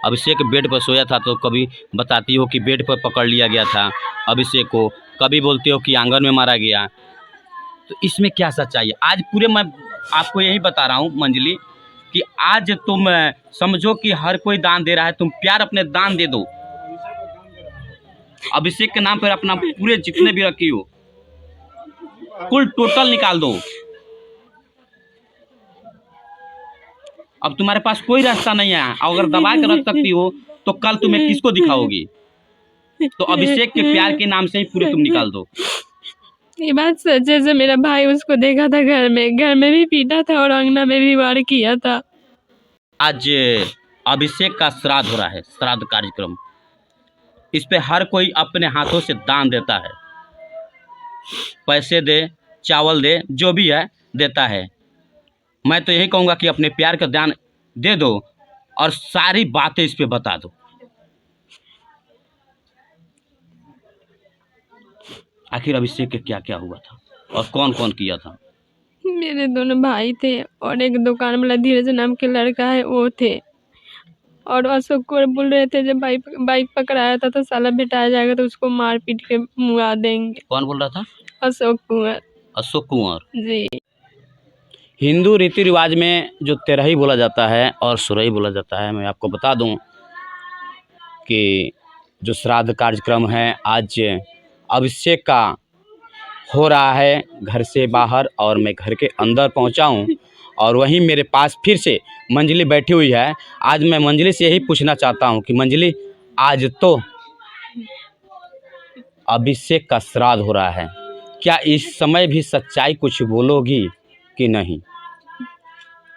अभिषेक bed पर सोया था तो कभी बताती हो कि बेड पर पकड़ लिया गया था अभिषेक को, कभी बोलते हो कि आंगन में मारा गया। तो इसमें क्या सच्चाई है? आज पूरे मैं आपको यही बता रहा हूँ मंजली कि आज तुम समझो कि हर कोई दान दे रहा है, तुम प्यार अपने दान दे दो। अभिषेक के नाम पर अपना पूरे जितने भी रखी हो कुल टोटल निकाल दो। अब तुम्हारे पास कोई रास्ता नहीं है, अगर दबा के रख सकती हो तो कल तुम्हें किसको दिखाओगी? तो अभिषेक के प्यार के नाम से ही पूरे तुम निकाल दो। ये बात सच है। मेरा भाई उसको देखा था घर में भी पीटा था और अंगना में भी वार किया था। आज अभिषेक का श्राद्ध हो रहा है, श्राद्ध कार्यक्रम। इस पे हर कोई अपने हाथों से दान देता है, पैसे दे, चावल दे, जो भी है देता है। मैं तो यही कहूँगा कि अपने प्यार का दान दे दो और सारी बातें इस पे बता दो। आखिर अभिषेक के क्या क्या हुआ था और कौन कौन किया था? मेरे दोनों भाई थे और एक दुकान वाला धीरज नाम के लड़का है वो थे। और अशोक को बोल रहे थे जब बाइक पकड़ाया था तो साला भेटाया जाएगा तो उसको मार पीट के मुआ देंगे। कौन बोल रहा था? अशोक कुंवर। अशोक कुंवर जी। हिंदू रीति रिवाज में जो तेरही बोला जाता है और सुरई बोला जाता है, मैं आपको बता दूं कि जो श्राद्ध कार्यक्रम है आज अभिषेक का हो रहा है घर से बाहर, और मैं घर के अंदर पहुंचा हूं और वहीं मेरे पास फिर से मंजली बैठी हुई है। आज मैं मंजली से यही पूछना चाहता हूं कि मंजली, आज तो अभिषेक का श्राद्ध हो रहा है, क्या इस समय भी सच्चाई कुछ बोलोगी कि नहीं?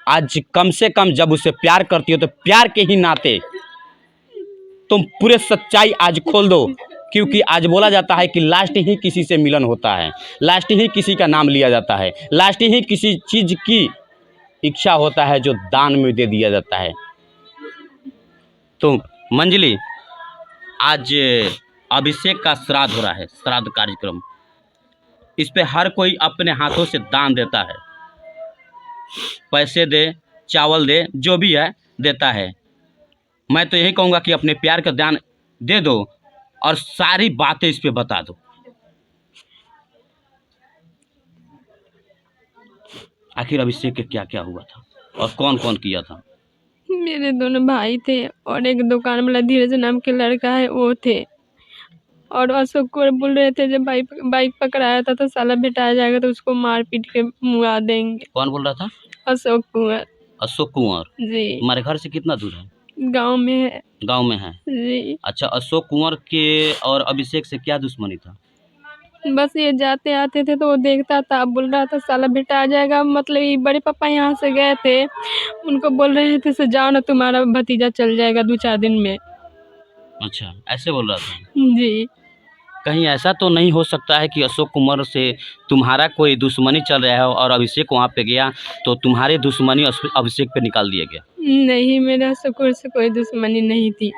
आज कम से कम जब उसे प्यार करती हो तो प्यार के ही नाते तुम पूरे सच्चाई आज खोल दो, क्योंकि आज बोला जाता है कि लास्ट ही किसी से मिलन होता है, लास्ट ही किसी का नाम लिया जाता है, लास्ट ही किसी चीज़ की इच्छा होता है जो दान में दे दिया जाता है। तो मंजली, आज अभिषेक का श्राद्ध हो रहा है, श्राद्ध कार्यक्रम। इस पे हर कोई अपने हाथों से दान देता है, पैसे दे, चावल दे, जो भी है देता है। मैं तो यही कहूँगा कि अपने प्यार का दान दे दो और सारी बातें इस पे बता दो। आखिर अभिषेक के क्या क्या हुआ था और कौन कौन किया था? मेरे दोनों भाई थे और एक दुकान वाला धीरज नाम के लड़का है वो थे। और अशोक को बोल रहे थे जब बाइक पकड़ाया था तो साला भेटाया जाएगा तो उसको मार पीट के मुआ देंगे। कौन बोल रहा था? अशोक कुंवर। अशोक कुंवर जी। तुम्हारे घर से कितना दूर है? गांव में है। गांव में है। जी। अच्छा, अशोक कुंवर के और अभिषेक से क्या दुश्मनी था? बस ये जाते आते थे तो वो देखता था, बोल रहा था साला बेटा आ जाएगा। मतलब ये बड़े पापा यहाँ से गए थे, उनको बोल रहे थे से जाओ ना तुम्हारा भतीजा चल जाएगा 2-4 दिन में। अच्छा, ऐसे बोल रहा था। जी। कहीं ऐसा तो नहीं हो सकता है कि अशोक कुंवर से तुम्हारा कोई दुश्मनी चल रहा है और अभिषेक वहाँ पे गया तो तुम्हारी दुश्मनी अभिषेक पे निकाल दिया गया? नहीं, मेरा अशोक कुंवर से कोई दुश्मनी नहीं थी।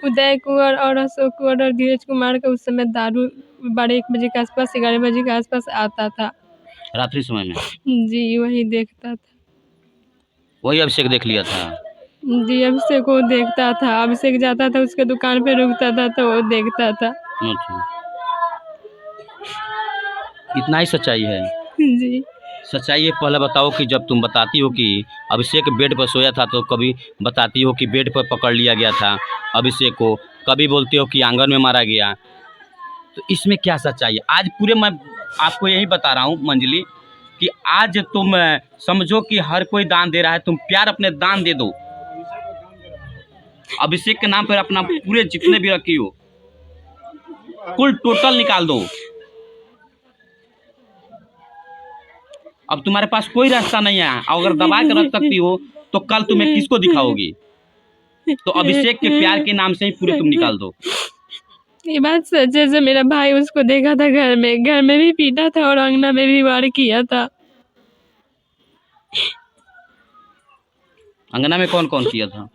उदय कुंवर और अशोक कुंवर और धीरज कुमार का उस समय दारू 12-1 बजे के आसपास, 11 बजे के आसपास आता था रात्रि समय में? जी। वही देखता था। वही अभिषेक देख लिया था? जी, अभिषेक वो देखता था। अभिषेक जाता था उसके दुकान पे रुकता था तो वो देखता था। अच्छा, इतना ही सच्चाई है? जी। सच्चाई ये पहले बताओ कि जब तुम बताती हो कि अभिषेक बेड पर सोया था तो कभी बताती हो कि बेड पर पकड़ लिया गया था अभिषेक को, कभी बोलते हो कि आंगन में मारा गया। तो इसमें क्या सच्चाई है? आज पूरे मैं आपको यही बता रहा हूँ मंजली कि आज तुम समझो कि हर कोई दान दे रहा है, तुम प्यार अपने दान दे दो। अभिषेक के नाम पर अपना पूरे जितने भी रखी हो कुल टोटल निकाल दो। अब तुम्हारे पास कोई रास्ता नहीं है, अगर दबा के रख सकती हो तो कल तुम्हें किसको दिखाओगी? तो अभिषेक के प्यार के नाम से ही पूरे तुम निकाल दो। ये बात सच है। मेरा भाई उसको देखा था घर में भी पीटा था और अंगना में भी वार किया था। अंगना में कौन कौन किया था?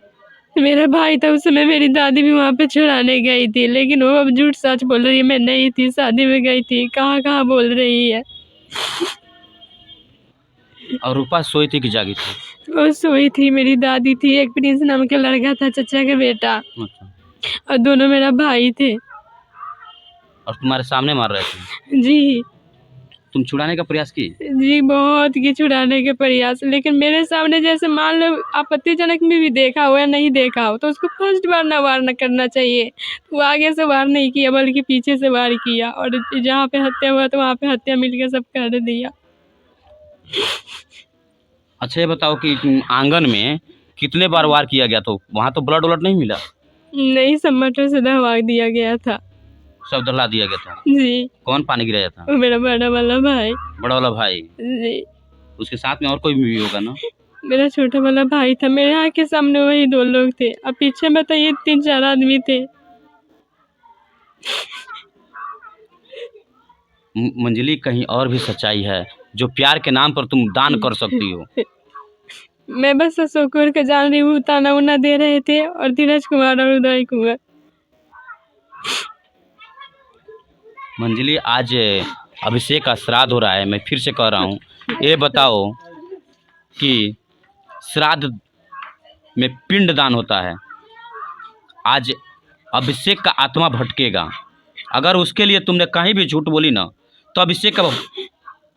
मेरा भाई था उस समय। मेरी दादी भी वहाँ पे छुड़ाने गई थी, लेकिन वो अब झूठ सच बोल रही है, मैं नहीं थी, शादी में गई थी। कहाँ कहाँ बोल रही है। और रूपा सोई थी कि जागी थी? वो सोई थी, मेरी दादी थी, एक प्रिंस नाम का लड़का था चचा का बेटा, अच्छा। और दोनों मेरा भाई थे। और तुम्हारे सामने मार रहे थे? जी तुम छुड़ाने का प्रयास की? जी, बहुत की छुड़ाने के प्रयास, लेकिन मेरे सामने जैसे मान लो आपत्तिजनक में भी देखा हो या नहीं देखा हो तो उसको फर्स्ट बार ना वार न करना चाहिए। वो आगे से वार नहीं किया बल्कि पीछे से वार किया, और जहाँ पे हत्या हुआ तो वहाँ पे हत्या मिलकर सब कर दिया। अच्छा ये बताओ कि आंगन में कितने बार वार किया गया? तो वहाँ तो ब्लड व्लड नहीं मिला? नहीं, सब मटर से दहवा दिया गया था। सब दहला दिया गया था? जी, कौन पानी गिराया था? वो मेरा बड़ा वाला भाई। बड़ा वाला भाई? जी, उसके साथ में और कोई भी होगा ना? मेरा छोटा वाला भाई था। मेरे यहाँ के सामने वही 2 लोग थे, और पीछे में तो ये 3-4 आदमी थे। मंजली, कहीं और भी सच्चाई है जो प्यार के नाम पर तुम दान कर सकती हो? मैं बस अशोक का जान रही हूँ, ताना उना दे रहे थे, और धीरज कुमार और उदय कुमार। मंजली, आज अभिषेक का श्राद्ध हो रहा है। मैं फिर से कह रहा हूँ, ये बताओ कि श्राद्ध में पिंड दान होता है। आज अभिषेक का आत्मा भटकेगा। अगर उसके लिए तुमने कहीं भी झूठ बोली ना तो अभिषेक का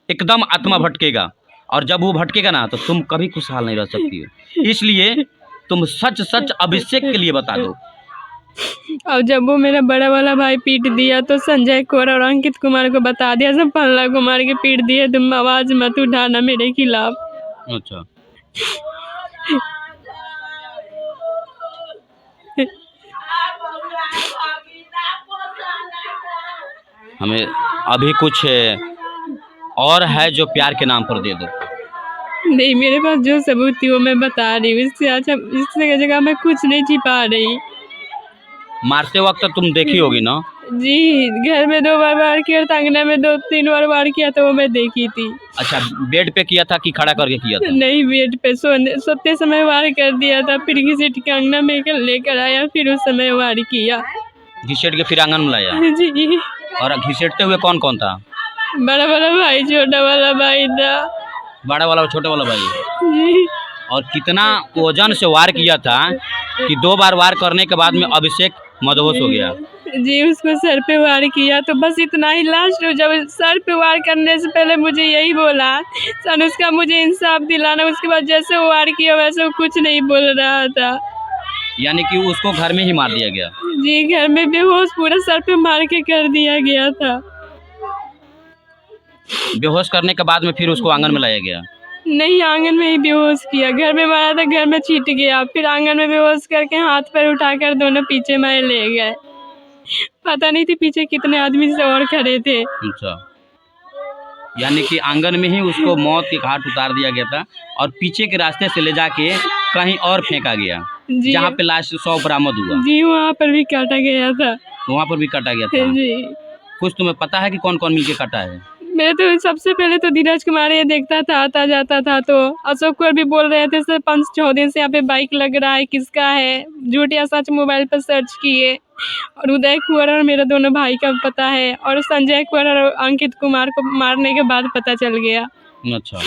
एकदम आत्मा भटकेगा, और जब वो भटकेगा ना तो तुम कभी खुशहाल नहीं रह सकती हो। इसलिए तुम सच सच अभिषेक के लिए बता दो। और जब वो मेरा बड़ा वाला भाई पीट दिया तो संजय कौर और अंकित कुमार को बता दिया, सब पल्ला कुमार के पीट दिए, तुम आवाज मत उठाना मेरे खिलाफ। अच्छा, हमें अभी कुछ और है जो प्यार के नाम पर दे दो। नहीं, मेरे पास जो सबूत थी वो मैं बता रही हूँ, इससे अच्छा इससे जगह मैं कुछ नहीं छिपा रही। मारते वक्त तुम देखी होगी ना? जी, घर में 2 बार वार किया था, अंगना में 2-3 बार वार किया था, वो मैं देखी थी। अच्छा, बेड पे किया था कि खड़ा करके किया था? नहीं, बेड पे सोते समय वार कर दिया था, फिर घसीट के अंगना में लेकर आया, फिर उस समय वार किया। घिसेट के फिर आंगन में लाया? जी, और घिसेटते हुए कौन कौन था? बड़ा वाला भाई, छोटा वाला भाई था। बड़ा वाला और छोटा वाला भाई? जी, और कितना वजन से वार किया था कि 2 बार वार करने के बाद में अभिषेक मदहोश हो गया? जी, उसको सर पे वार किया, तो बस इतना ही। लास्ट जब सर पे वार करने से पहले मुझे यही बोला, अनुष्का मुझे इंसाफ दिलाना। उसके बाद जैसे वो वार किया वैसे वो कुछ नहीं बोल रहा था। यानी कि उसको घर में ही मार दिया गया? जी, घर में बेहोश पूरा सर पे मार के कर दिया गया था। बेहोश करने के बाद में फिर उसको आंगन में लाया गया? नहीं, आंगन में ही बेहोश किया। घर में मारा था, घर में छीट गया, फिर आंगन में बेहोश करके हाथ पैर उठाकर दोनों पीछे में ले गए। पता नहीं थी पीछे कितने आदमी से और खड़े थे। अच्छा, यानी कि आंगन में ही उसको मौत के घाट उतार दिया गया था, और पीछे के रास्ते से ले जाके कहीं और फेंका गया जी, जहाँ पे लाश 100 बरामद हुआ? जी, वहाँ पर भी काटा गया था। वहाँ पर भी काटा गया था? जी, कुछ तुम्हें पता है कि कौन कौन मिलके काटा है? मैं तो सबसे पहले तो धीरज कुमार ये देखता था, आता जाता था, तो अशोक कुमार भी बोल रहे थे सर 5-6 दिन से यहाँ पे बाइक लग रहा है, किसका है, झूठ या सच मोबाइल पर सर्च किए। और उदय कुंवर और मेरे दोनों भाई का पता है, और संजय कुंवर और अंकित कुमार को मारने के बाद पता चल गया। अच्छा,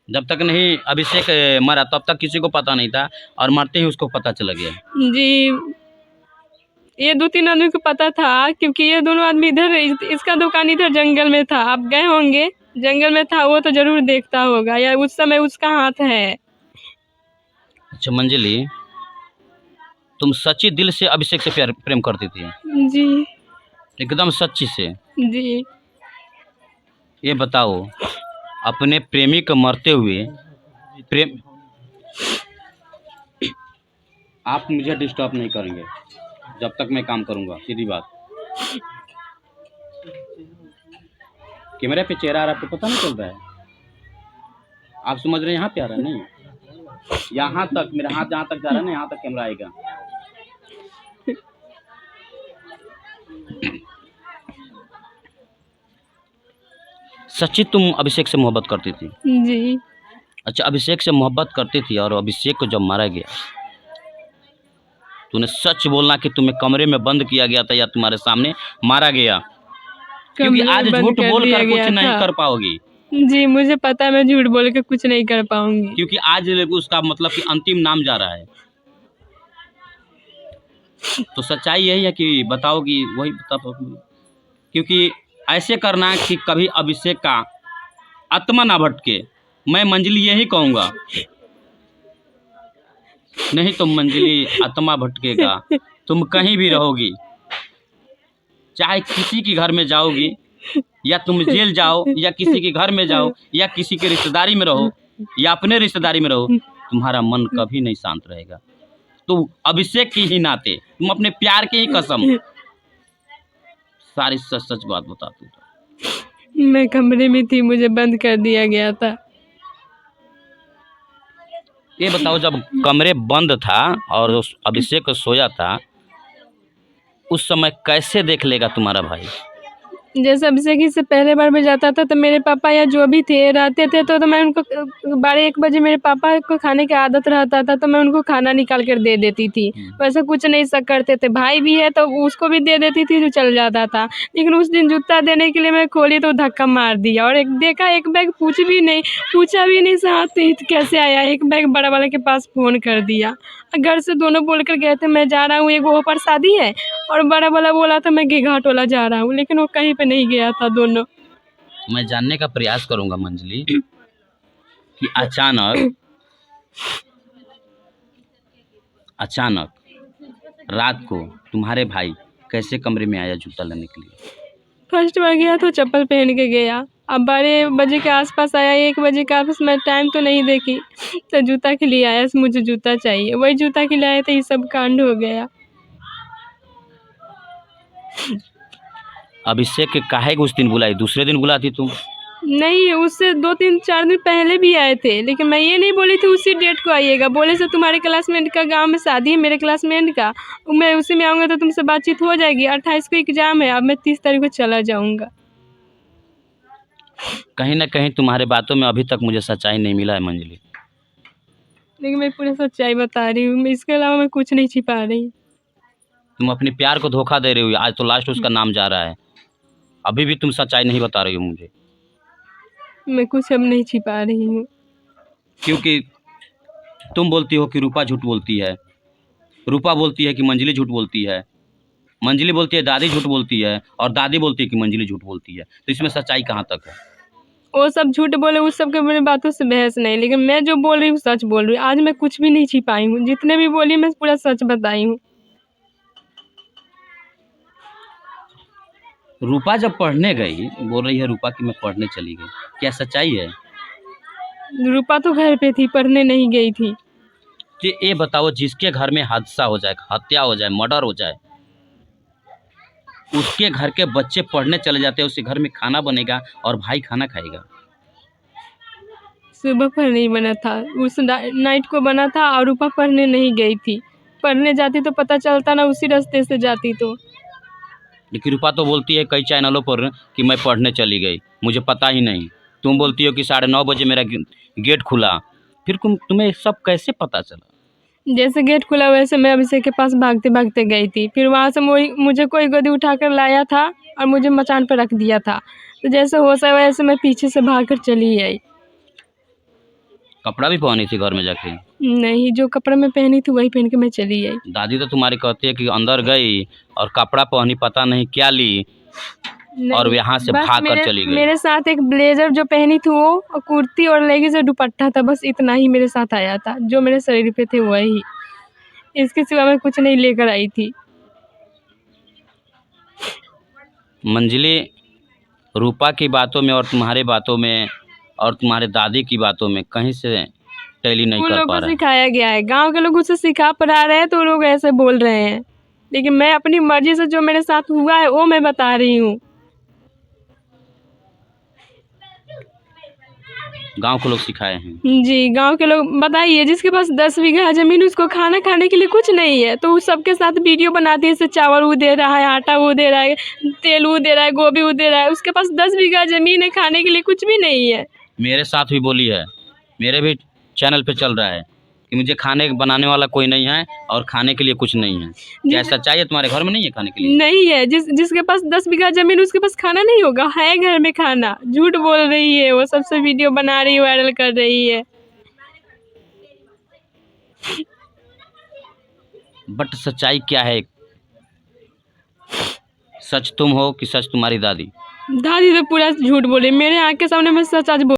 जब तक नहीं अभिषेक मरा तब तक किसी को पता नहीं था, और मरते ही उसको पता चला गया? जी, ये 2-3 आदमी को पता था, क्योंकि ये दोनों आदमी इधर, इसका दुकान इधर जंगल में था। आप गए होंगे, जंगल में था, वो तो जरूर देखता होगा, या उस समय उसका हाथ है। अच्छा मंजली, तुम सच्ची दिल से अभिषेक से प्रेम करती थी? जी, एकदम सच्ची से? जी, ये बताओ, अपने प्रेमी को मरते हुए प्रेम, आप मुझे डिस्टर्ब नहीं करेंगे जब तक मैं काम करूंगा, सीधी बात। कैमरे पे चेहरा आ रहा है, आपको पता नहीं चल रहा है? आप समझ रहे हैं यहाँ पे आ रहा है? नहीं, यहाँ तक मेरा हाथ जहाँ तक जा रहा है ना, यहाँ तक कैमरा आएगा। सच्ची तुम अभिषेक से मोहब्बत करती थी? जी, अच्छा, अभिषेक से मोहब्बत करती थी, और अभिषेक को जब मारा गया तूने सच बोलना कि तुम्हें कमरे में बंद किया गया था या तुम्हारे सामने मारा गया? क्योंकि कमरे आज में बंद झूठ कर बोल दिया कर कुछ गया नहीं था। कर पाओगी। जी मुझे पता है मैं झूठ बोल के कुछ नहीं कर पाऊंगी। क्योंकि आज उसका मतलब कि अंतिम नाम जा रहा है। तो सच्चाई यही है कि बताओगी वही बता पाओगी। क्योंकि ऐसे करना कि कभी अभिषेक का आत्मा ना भटके। मैं मंजली यही कहूँगा, नहीं तो मंजली आत्मा भटकेगा। तुम कहीं भी रहोगी, चाहे किसी के घर में जाओगी, या तुम जेल जाओ, या किसी के घर में जाओ, या किसी के रिश्तेदारी में रहो, या अपने रिश्तेदारी में रहो, तुम्हारा मन कभी नहीं शांत रहेगा। तो अभिषेक के ही नाते, तुम अपने प्यार के ही कसम सारी सच सच बात बताती हो। मैं कमरे में थी, मुझे बंद कर दिया गया था। ये बताओ, जब कमरे बंद था और उस अभिषेक सोया था, उस समय कैसे देख लेगा तुम्हारा भाई? जैसे अभिषेक से पहले बार में जाता था तो मेरे पापा या जो भी थे रहते थे, तो मैं उनको 12-1 बजे मेरे पापा को खाने की आदत रहता था, तो मैं उनको खाना निकाल कर दे देती थी। वैसे कुछ नहीं सब करते थे। भाई भी है तो उसको भी दे देती थी, जो चल जाता था। लेकिन उस दिन जूता देने के लिए मैं खोली तो धक्का मार दिया, और एक देखा एक बैग पूछा भी नहीं साथ कैसे आया। एक बैग बड़ा वाला के पास फ़ोन कर दिया। घर से दोनों बोल कर गए थे मैं जा रहा हूँ, एक वो पर शादी है, और बड़ा वाला बोला था मैं घाटोला जा रहा हूँ, लेकिन वो कहीं पे नहीं गया था दोनों। मैं जानने का प्रयास करूंगा मंजली कि अचानक रात को तुम्हारे भाई कैसे कमरे में आया जूता लेने के लिए? फर्स्ट बार गया तो चप्पल पहन के गया। अब 12 बजे के आसपास आया, 1 बजे के आसपास, मैं टाइम तो नहीं देखी, तो जूता के लिए आया, मुझे जूता चाहिए। वही जूता के लिए आए थे, ये सब कांड हो गया। अभिषेक के काहे को उस दिन बुलाई, दूसरे दिन बुलाती तुम? नहीं, उससे 2-3-4 दिन पहले भी आए थे, लेकिन मैं ये नहीं बोली थी उसी डेट को आइएगा। बोले से तुम्हारे क्लासमेट का गांव में शादी है, मेरे क्लासमेट का, मैं उसी में आऊँगा तो तुमसे बातचीत हो जाएगी। 28 को एग्ज़ाम है, अब मैं 30 तारीख को चला जाऊँगा। कहीं ना कहीं तुम्हारे बातों में अभी तक मुझे सच्चाई नहीं मिला है मंजली। लेकिन मैं पूरी सच्चाई बता रही हूँ, इसके अलावा मैं कुछ नहीं छिपा रही। तुम अपने प्यार को धोखा दे रही हो। आज तो लास्ट उसका नाम जा रहा है, अभी भी तुम सच्चाई नहीं बता रही हो मुझे। मैं कुछ अब नहीं छिपा रही हूँ। क्योंकि तुम बोलती हो कि रूपा झूठ बोलती है, रूपा बोलती है कि मंजली झूठ बोलती है, मंजली बोलती है दादी झूठ बोलती है, और दादी बोलती है कि मंजली झूठ बोलती है। तो इसमें सच्चाई कहाँ तक है? वो सब झूठ बोले, उस सब के मेरी बातों से बहस नहीं, लेकिन मैं जो बोल रही हूँ सच बोल रही हूँ। आज मैं कुछ भी नहीं छिपाई हूँ, जितने भी बोली मैं पूरा सच बताई हूँ। रूपा जब पढ़ने गई, बोल रही है रूपा कि मैं पढ़ने चली गई, क्या सच्चाई है? रूपा तो घर पे थी, पढ़ने नहीं गई थी। ये बताओ, जिसके घर में हादसा हो जाए, हत्या हो जाए, मर्डर हो जाए, उसके घर के बच्चे पढ़ने चले जाते हैं, उसके घर में खाना बनेगा और भाई खाना खाएगा। सुबह पर नहीं बना था, उस नाइट को बना था, और रूपा पढ़ने नहीं गई थी। पढ़ने जाती तो पता चलता ना, उसी रास्ते से जाती तो। लेकिन रूपा तो बोलती है कई चैनलों पर कि मैं पढ़ने चली गई, मुझे पता ही नहीं। तुम बोलती हो कि 9:30 बजे मेरा गेट खुला, फिर तुम्हें सब कैसे पता चला? जैसे गेट खुला वैसे मैं अभिषेक के पास भागते भागते गई थी। फिर वहाँ से मुझे कोई गोदी उठाकर लाया था और मुझे मचान पर रख दिया था। तो जैसे होश आया वैसे मैं पीछे से भागकर चली आई। कपड़ा भी पहनी थी घर में जाके? नहीं, जो कपड़ा मैं पहनी थी वही पहन के मैं चली आई। दादी तो तुम्हारी कहती है कि अंदर गई और कपड़ा पहनी, पता नहीं क्या ली, और यहाँ से भाग कर चली गई। मेरे साथ एक ब्लेजर जो पहनी थी वो, और कुर्ती और लेगी से दुपट्टा था, बस इतना ही मेरे साथ आया था, जो मेरे शरीर पे थे वही। इसके सिवा मैं कुछ नहीं लेकर आई थी। मंजली, रूपा की बातों में और तुम्हारे बातों में और तुम्हारे दादी की बातों में कहीं से टैली नहीं कर पा रहा है। सिखाया गया है, गांव के लोग उसे सिखा पढ़ा रहे हैं तो लोग ऐसे बोल रहे हैं, लेकिन मैं अपनी मर्जी से जो मेरे साथ हुआ है वो मैं बता रही हूँ। गांव के लोग सिखाए हैं? जी, गांव के लोग। बताइए, जिसके पास 10 बीघा जमीन, उसको खाना खाने के लिए कुछ नहीं है, तो उस सबके साथ वीडियो बनाती है, जैसे चावल वो दे रहा है, आटा वो दे रहा है, तेल वो दे रहा है, गोभी वो दे रहा है। उसके पास 10 बीघा जमीन है, खाने के लिए कुछ भी नहीं है। मेरे साथ भी बोली है, मेरे भी चैनल पे चल रहा है कि मुझे खाने बनाने वाला कोई नहीं है और खाने के लिए कुछ नहीं है। क्या सच्चाई है? तुम्हारे घर में नहीं है खाने के लिए? नहीं है। जिसके पास 10 बीघा जमीन उसके पास खाना नहीं होगा? है घर में खाना। झूठ बोल रही है वो, सबसे वीडियो बना रही है, वायरल कर रही है। बट सच्चाई क्या है? सच तुम हो कि सच तुम्हारी दादी? दादी तो पूरा झूठ बोल रही है। मेरे आँख के सामने मैं सच आज